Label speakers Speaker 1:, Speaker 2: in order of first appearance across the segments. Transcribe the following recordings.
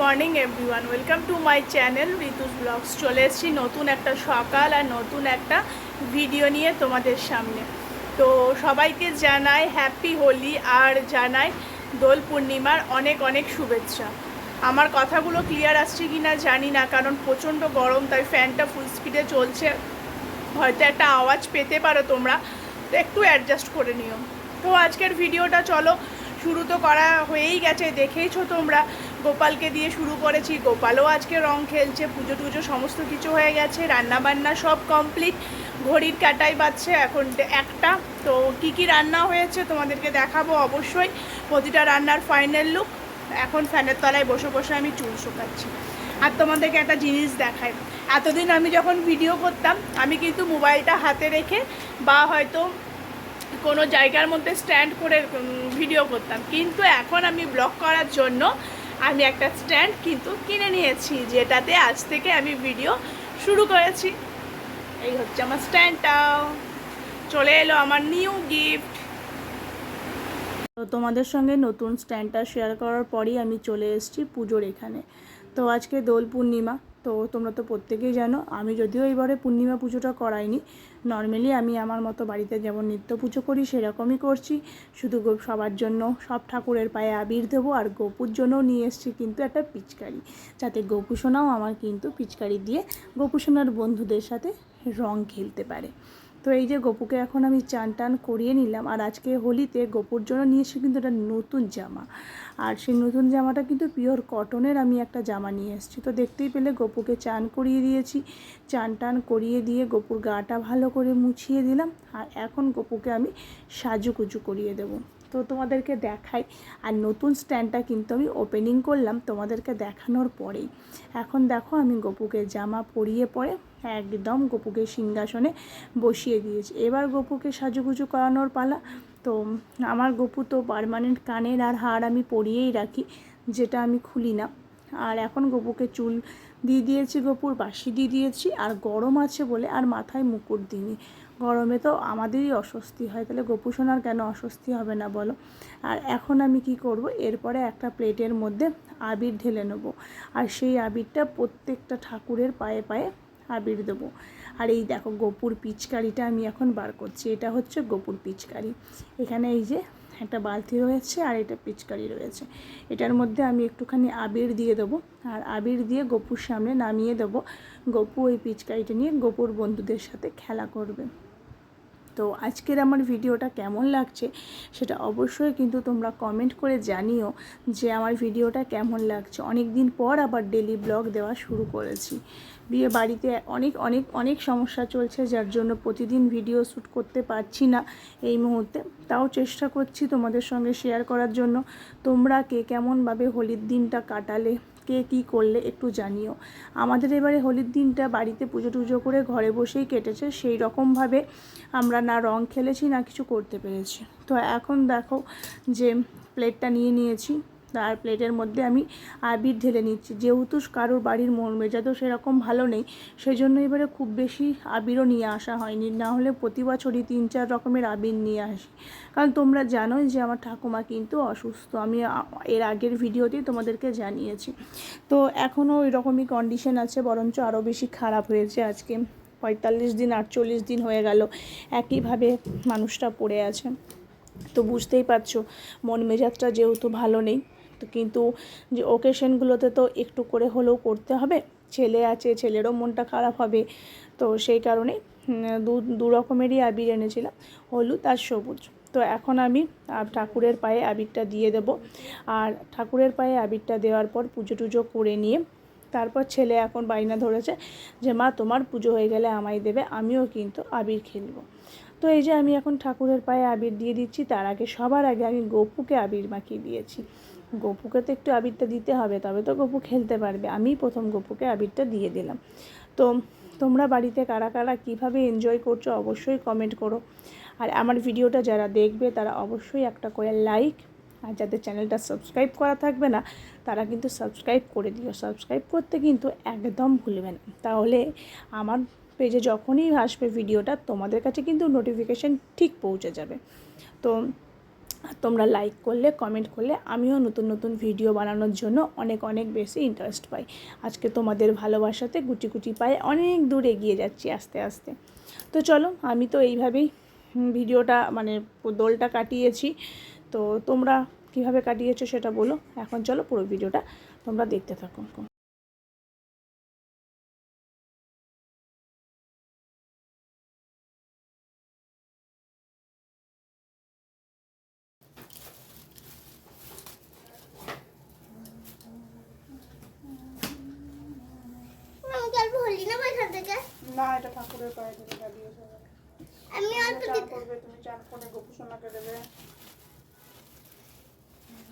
Speaker 1: Morning everyone, welcome to my channel Ritu's blogs. চলে এসেছি নতুন একটা সকাল আর নতুন একটা ভিডিও নিয়ে তোমাদের সামনে। তো সবাইকে জানাই হ্যাপি হোলি আর জানাই দোল পূর্ণিমার অনেক অনেক শুভেচ্ছা। আমার কথাগুলো ক্লিয়ার আসছে কি না জানি না, কারণ প্রচণ্ড গরম, তাই ফ্যানটা ফুল স্পিডে চলছে, হয়তো একটা আওয়াজ পেতে পারো তোমরা, তো একটু অ্যাডজাস্ট করে নিও। তো আজকের ভিডিওটা চলো শুরু তো করা হয়েই গেছে, দেখেইছো তোমরা। গোপালকে দিয়ে শুরু করেছি, গোপালও আজকে রং খেলছে, পুজো টুজো সমস্ত কিছু হয়ে গেছে, রান্নাবান্না সব কমপ্লিট। ঘড়ির কাঁটাই বাজছে এখন একটা। তো কি কি রান্না হয়েছে তোমাদেরকে দেখাবো অবশ্যই, প্রতিটা রান্নার ফাইনাল লুক। এখন ফ্যানের তলায় বসে বসে আমি চুল শুকাচ্ছি। আর তোমাদেরকে একটা জিনিস দেখাই, এতদিন আমি যখন ভিডিও করতাম আমি কিন্তু মোবাইলটা হাতে রেখে বা হয়তো কোনো জায়গার মধ্যে স্ট্যান্ড করে ভিডিও করতাম, কিন্তু এখন আমি ব্লগ করার জন্য আমি একটা স্ট্যান্ড কিন্তু কিনে নিয়েছি, যেটাতে আজ থেকে আমি ভিডিও শুরু করেছি। এই হচ্ছে আমার স্ট্যান্ডটা, চলে এলো আমার নিউ গিফট। তো তোমাদের সঙ্গে নতুন স্ট্যান্ডটা শেয়ার করার পরই আমি চলে এসেছি পুজোর এখানে। তো আজকে দোল পূর্ণিমা, তো তোমরা তো প্রত্যেকেই জানো, আমি যদিও এবারে পূর্ণিমা পুজোটা করাইনি, নর্মালি আমি আমার মতো বাড়িতে যেমন নিত্য পুজো করি সেরকমই করছি। শুধু সবার জন্য সব ঠাকুরের পায়ে আবির দেবো, আর গোপুর জন্যও নিয়ে এসেছি কিন্তু একটা পিচকারি, যাতে গোপুসোনাও আমার কিন্তু পিচকারি দিয়ে গোপুসোনার বন্ধুদের সাথে রং খেলতে পারে। তো এই যে গোপুকে এখন আমি চান টান করিয়ে নিলাম, আর আজকে হোলিতে গোপুর জন্য নিয়েছি কিন্তু একটা নতুন জামা, আর সেই নতুন জামাটা কিন্তু পিওর কটনের আমি একটা জামা নিয়ে এসেছি। তো দেখতেই পেলে গোপুকে চান করিয়ে দিয়েছি, চান টান করিয়ে দিয়ে গোপুর গাটা ভালো করে মুছিয়ে দিলাম, আর এখন গোপুকে আমি সাজুগুজু করিয়ে দেবো। তো তোমাদেরকে দেখাই, আর নতুন স্ট্যান্ডটা কিন্তু আমি ওপেনিং করলাম তোমাদেরকে দেখানোর পরেই। এখন দেখো আমি গোপুকে জামা পরিয়ে পরে একদম গোপুকে সিংহাসনে বসিয়ে দিয়েছি। এবার গোপুকে সাজুগুজু করানোর পালা। তো আমার গোপু তো পার্মানেন্ট কানের আর হার আমি পরিয়েই রাখি, যেটা আমি খুলি না। আর এখন গোপুকে চুল দিয়ে দিয়েছি, গোপুর বাসি দিয়ে দিয়েছি, আর গরম আছে বলে আর মাথায় মুকুট দিইনি। গরমে তো আমাদেরই অস্বস্তি হয়, তাহলে গোপু সোনার কেন অস্বস্তি হবে না বলো। আর এখন আমি কি করব, এরপরে একটা প্লেটের মধ্যে আবির ঢেলে নেবো, আর সেই আবিরটা প্রত্যেকটা ঠাকুরের পায়ে পায়ে আবির দেবো। আর এই দেখো গোপুর পিচকারিটা আমি এখন বার করছি, এটা হচ্ছে গোপুর পিচকারি। এখানে এই যে একটা বালতি রয়েছে আর এটা পিচকারি রয়েছে, এটার মধ্যে আমি একটুখানি আবির দিয়ে দেবো, আর আবির দিয়ে গোপুর সামনে নামিয়ে দেবো। গোপু ওই পিচকারিটা নিয়ে গোপুর বন্ধুদের সাথে খেলা করবে। তো আজকের আমার ভিডিওটা কেমন লাগছে সেটা অবশ্যই কিন্তু তোমরা কমেন্ট করে জানিও, যে আমার ভিডিওটা কেমন লাগছে। অনেক দিন পর আবার ডেলি ব্লগ দেওয়া শুরু করেছি। বিয়ে বাড়িতে অনেক অনেক অনেক সমস্যা চলছে, যার জন্য প্রতিদিন ভিডিও শ্যুট করতে পারছি না এই মুহূর্তে, তাও চেষ্টা করছি তোমাদের সঙ্গে শেয়ার করার জন্য। তোমরা কে কেমনভাবে হোলির দিনটা কাটালে, কে কী করলে একটু জানিও। আমাদের এবারে হোলির দিনটা বাড়িতে পুজো টুজো করে ঘরে বসেই কেটেছে, সেই রকমভাবে আমরা না রং খেলেছি না কিছু করতে পেরেছি। তো এখন দেখো যে প্লেটটা নিয়ে নিয়েছি, আর প্লেটের মধ্যে আমি আবির ঢেলে নিচ্ছি। যেহেতু কারোর বাড়ির মন মেজাজও সেরকম ভালো নেই, সেই জন্য এবারে খুব বেশি আবিরও নিয়ে আসা হয়নি, না হলে প্রতি বছরই 3-4 রকমের আবির নিয়ে আসি। কারণ তোমরা জানোই যে আমার ঠাকুমা কিন্তু অসুস্থ, আমি এর আগের ভিডিওতেই তোমাদেরকে জানিয়েছি। তো এখনও ওই রকমই কন্ডিশন আছে, বরঞ্চ আরও বেশি খারাপ হয়েছে। আজকে 45 দিন 48 দিন হয়ে গেল একইভাবে মানুষটা পড়ে আছে। তো বুঝতেই পারছো মন মেজাজটা যেহেতু ভালো নেই, তো কিন্তু যে ওকেশনগুলোতে তো একটু করে হলেও করতে হবে, ছেলে আছে, ছেলেরও মনটা খারাপ হবে। তো সেই কারণে দু রকমেরই আবির এনেছিলাম, হলুদ আর সবুজ। তো এখন আমি ঠাকুরের পায়ে আবিরটা দিয়ে দেব, আর ঠাকুরের পায়ে আবিরটা দেওয়ার পর পুজো টুজো করে নিয়ে তারপর ছেলে এখন বায়না ধরেছে যে মা তোমার পুজো হয়ে গেলে আমায় দেবে, আমিও কিন্তু আবির খেলবো। তো এই যে আমি এখন ঠাকুরের পায়ে আবির দিয়ে দিচ্ছি, তার আগে সবার আগে আমি গোপুকে আবির মাখিয়ে দিয়েছি। গোপুকে তো একটু আবিরটা দিতে হবে, তবে তো গোপু খেলতে পারবে। আমি প্রথম গোপুকে আবিরটা দিয়ে দিলাম। তো তোমরা বাড়িতে কারা কারা কীভাবে এনজয় করছো অবশ্যই কমেন্ট করো, আর আমার ভিডিওটা যারা দেখবে তারা অবশ্যই একটা করে লাইক, আর যাদের চ্যানেলটা সাবস্ক্রাইব করা থাকবে না তারা কিন্তু সাবস্ক্রাইব করে দিও। সাবস্ক্রাইব করতে কিন্তু একদম ভুলবে না, তাহলে আমার পেজে যখনই আসবে ভিডিওটা তোমাদের কাছে কিন্তু নোটিফিকেশান ঠিক পৌঁছে যাবে। তো আর তোমরা লাইক করলে, কমেন্ট করলে আমিও নতুন নতুন ভিডিও বানানোর জন্য অনেক অনেক বেশি ইন্টারেস্ট পাই। আজকে তোমাদের ভালোবাসাতে গুটি গুটি পায়ে অনেক দূর এগিয়ে যাচ্ছি আস্তে আস্তে। তো চলো, আমি তো এইভাবেই ভিডিওটা মানে দোলটা কাটিয়েছি। তো তোমরা কীভাবে কাটিয়েছো সেটা বলো। এখন চলো পুরো ভিডিওটা তোমরা দেখতে থাকো। না, এটা ঠাকুরের পায়ে থেকে কাটিয়েছো। আমি অল্প করবে, তুমি চান করে গোপু সোনাকে দেবে।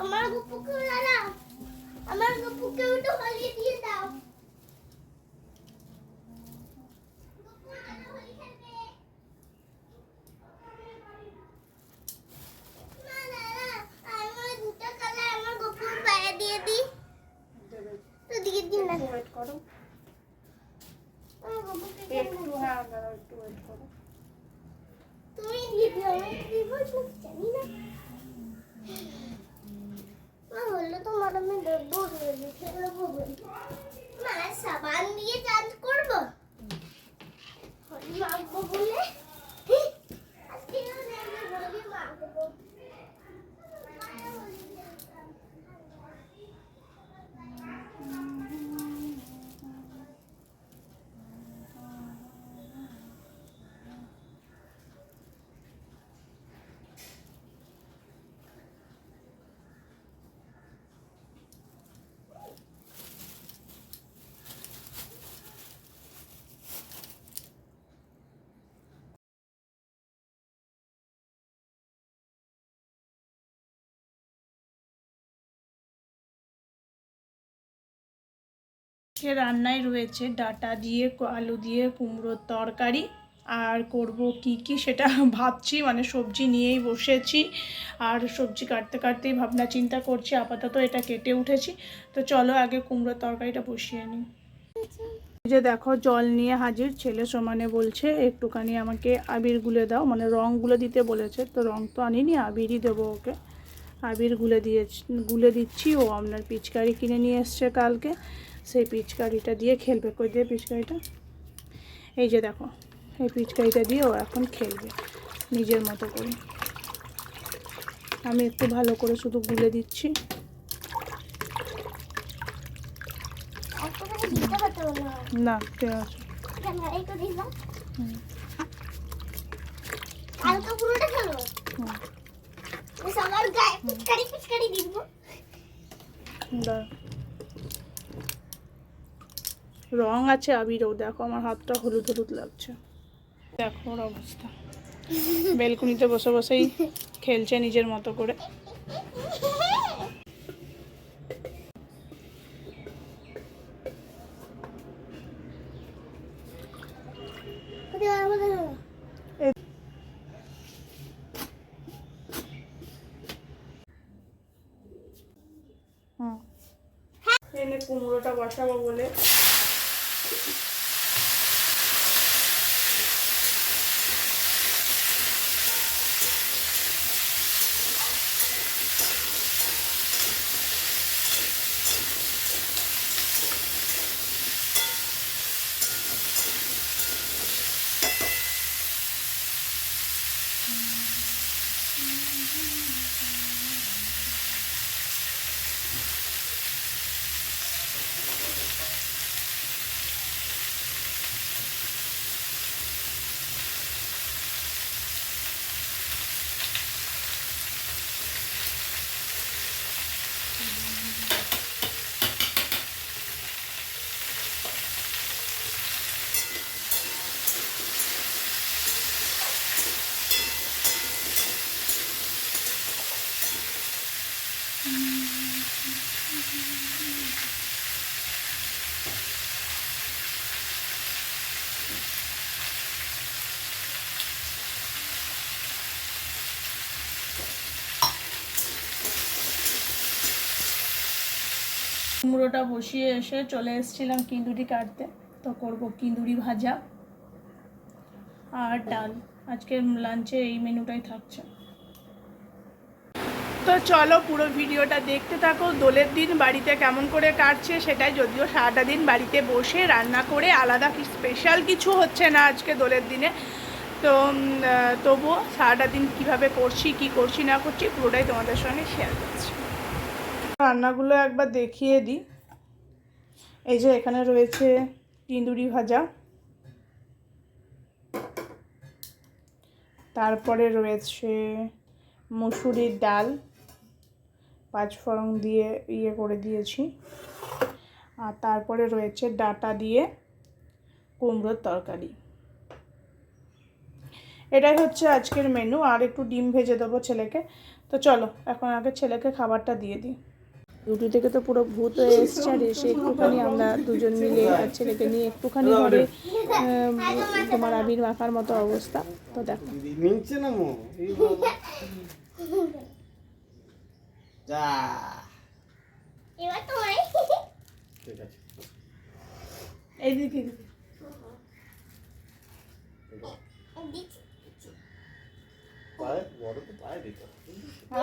Speaker 1: আমার গোপুকে দাও, আমার গোপুকে একটু হলিয়ে দিয়ে দাও। ওয়েট করো একটু, হ্যাঁ দাঁড়াও একটু ওয়েট করো। তুমি জানি না হলো তোমার আমি দেখবো সাবান দিয়ে চান করবো মাখবো বলে আজকে মাখবো। রান্নায় রয়েছে ডাঁটা দিয়ে, আলু দিয়ে কুমড়োর তরকারি। আর করব কি কি সেটা ভাবছি, মানে সবজি নিয়েই বসেছি। আর সবজি কাটতে কাটতেই ভাবনা চিন্তা করছি। আপাতত এটা কেটে উঠেছি। তো চলো আগে কুমড়োর তরকারিটা বসিয়ে নিই। এই যে দেখো জল নিয়ে হাজির, ছেলে সমানে বলছে একটুখানি আমাকে আবির গুলে দাও, মানে রং গুলে দিতে বলেছে। তো রং তো আনিনি, আবিরই দেবো ওকে। আবির গুলে দিচ্ছি। ও আপনার পিচকারি কিনে নিয়ে এসছে কালকে, সেই পিচকারিটা দিয়ে খেলবে। কই দিয়ে পিচকারিটা? এই যে দেখো, এই পিচকারিটা দিয়ে ও এখন খেলবে নিজের মতো করে। আমি একটু ভালো করে শুধু গুলে দিচ্ছি। না ঠিক আছে, রং আছে আবিরও। দেখো আমার হাতটা হলুদ হলুদ লাগছে, দেখো ওর অবস্থা। বেলকুনিতে বসে বসেই খেলছে নিজের মতো করে। এনে কুমড়োটা বসাবো বলে কুমড়োটা বসিয়ে এসে চলে এসেছিলাম কিন্দুরি কাটতে। তো করব কিন্দুরি ভাজা আর ডাল। আজকের লাঞ্চে এই মেনুটাই থাকছে। তো চলো পুরো ভিডিওটা দেখতে থাকো। দোলের দিন বাড়িতে কেমন করে কাটছে সেটাই, যদিও সারাটা দিন বাড়িতে বসে রান্না করে, আলাদা স্পেশাল কিছু হচ্ছে না আজকে দোলের দিনে। তো তবুও সারাটা দিন কীভাবে করছি, কি করছি না করছি পুরোটাই তোমাদের সঙ্গে শেয়ার করছি। রান্নাগুলো একবার দেখিয়ে দিই। এই যে এখানে রয়েছে তিঁদুরি ভাজা, তারপরে রয়েছে মুসুরির ডাল, 5 ফোড়ন দিয়ে করে দিয়েছি, আর তারপরে রয়েছে ডাঁটা দিয়ে কুমড়োর তরকারি। এটাই হচ্ছে আজকের মেনু। আর একটু ডিম ভেজে দেবো ছেলেকে। তো চলো এখন আগে ছেলেকে খাবারটা দিয়ে দিই। রুটি থেকে তো পুরো ভূত হয়ে এসছে, আর এসে একটুখানি আমরা দুজন মিলে আর ছেলেকে নিয়ে একটুখানি ঘরে তোমার আবির মাখার মতো অবস্থা। তো দেখো এইদিকে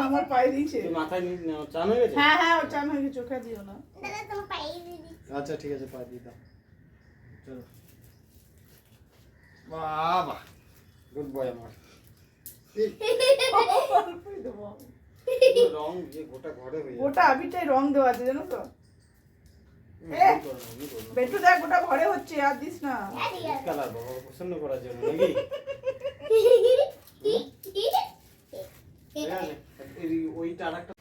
Speaker 1: আমার পায়ে দিয়েছে, মাথায় চান হয়ে গেছে। হ্যাঁ হ্যাঁ, ও চান হয়ে গেছে, চোখে দিও না। আচ্ছা ঠিক আছে, পায়ে দিয়ে দাও। চলো বাবা, গুড বয় আমার। রং যে গোটা ঘরে হয়ে গোটা আবিটাই রং দেওয়া আছে জানো তো। বেটু দেখ গোটা ঘরে হচ্ছে, আর দিস না। কালার বাবা পছন্দ করার জন্য নাকি? ওইটা আরেকটা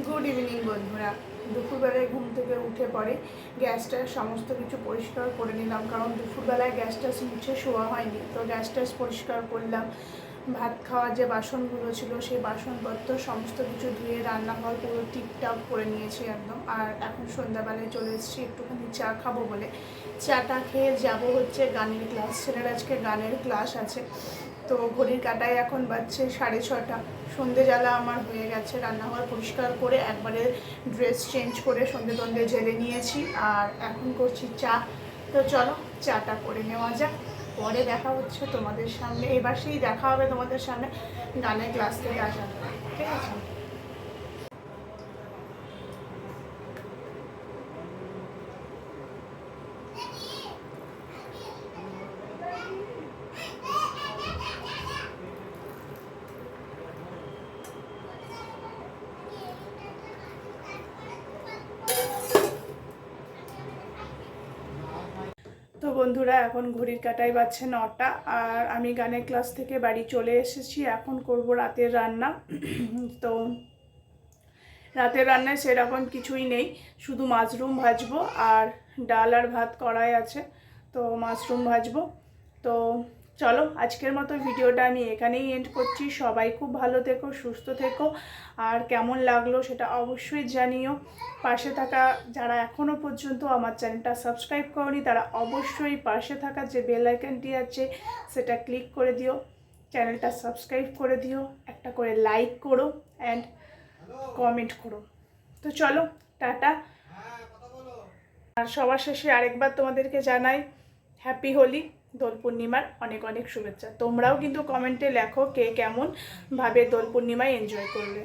Speaker 1: গুড ইভিনিং বন্ধুরা। দুপুরবেলায় ঘুম থেকে উঠে পরে গ্যাসটা সমস্ত কিছু পরিষ্কার করে নিলাম, কারণ দুপুরবেলায় গ্যাসটা মুছে শোয়া হয়নি। তো গ্যাসটা পরিষ্কার করলাম, ভাত খাওয়ার যে বাসনগুলো ছিল সেই বাসনপত্র সমস্ত কিছু ধুয়ে রান্নাঘর পুরো টিপটাপ করে নিয়েছি একদম। আর এখন সন্ধ্যাবেলায় চলে এসেছি একটুখানি চা খাবো বলে। চাটা খেয়ে যাব হচ্ছে গানের ক্লাস। ছেলের আজকে গানের ক্লাস আছে। তো ঘড়ির কাটায় এখন বাজছে 6:30। সন্ধে জ্বালা আমার হয়ে গেছে। রান্নাঘর পরিষ্কার করে একবারে ড্রেস চেঞ্জ করে সন্ধে টন্ধে জেলে নিয়েছি, আর এখন করছি চা। তো চলো চাটা করে নেওয়া যাক, পরে দেখা হচ্ছে তোমাদের সামনে। এবার সেই দেখা হবে তোমাদের সামনে গানের ক্লাস থেকে আসার পর, ঠিক আছে? তো বন্ধুরা, এখন ঘড়ির কাঁটায় বাজছে 9টা, আর আমি গানের ক্লাস থেকে বাড়ি চলে এসেছি। এখন করব রাতের রান্না। তো রাতের রান্নায় সেরকম কিছুই নেই, শুধু মাশরুম ভাজবো আর ডাল আর ভাত করাই আছে, তো মাশরুম ভাজবো। তো চলো, আজকের মতো ভিডিওটা আমি এখানেই এন্ড করছি। সবাই খুব ভালো থেকো, সুস্থ থেকো, আর কেমন লাগলো সেটা অবশ্যই জানিও। পাশে থাকা যারা এখনও পর্যন্ত আমার চ্যানেলটা সাবস্ক্রাইব করনি, তারা অবশ্যই পাশে থাকা যে বেল আইকনটি আছে সেটা ক্লিক করে দিও, চ্যানেলটা সাবস্ক্রাইব করে দিও, একটা করে লাইক করো অ্যান্ড কমেন্ট করো। তো চলো, টাটা। আর সবার শেষে আরেকবার তোমাদেরকে জানাই হ্যাপি হোলি, দোল পূর্ণিমার অনেক অনেক শুভেচ্ছা। তোমরাও কিন্তু কমেন্টে লেখো কে কেমন ভাবে দোল পূর্ণিমায় এনজয় করলে।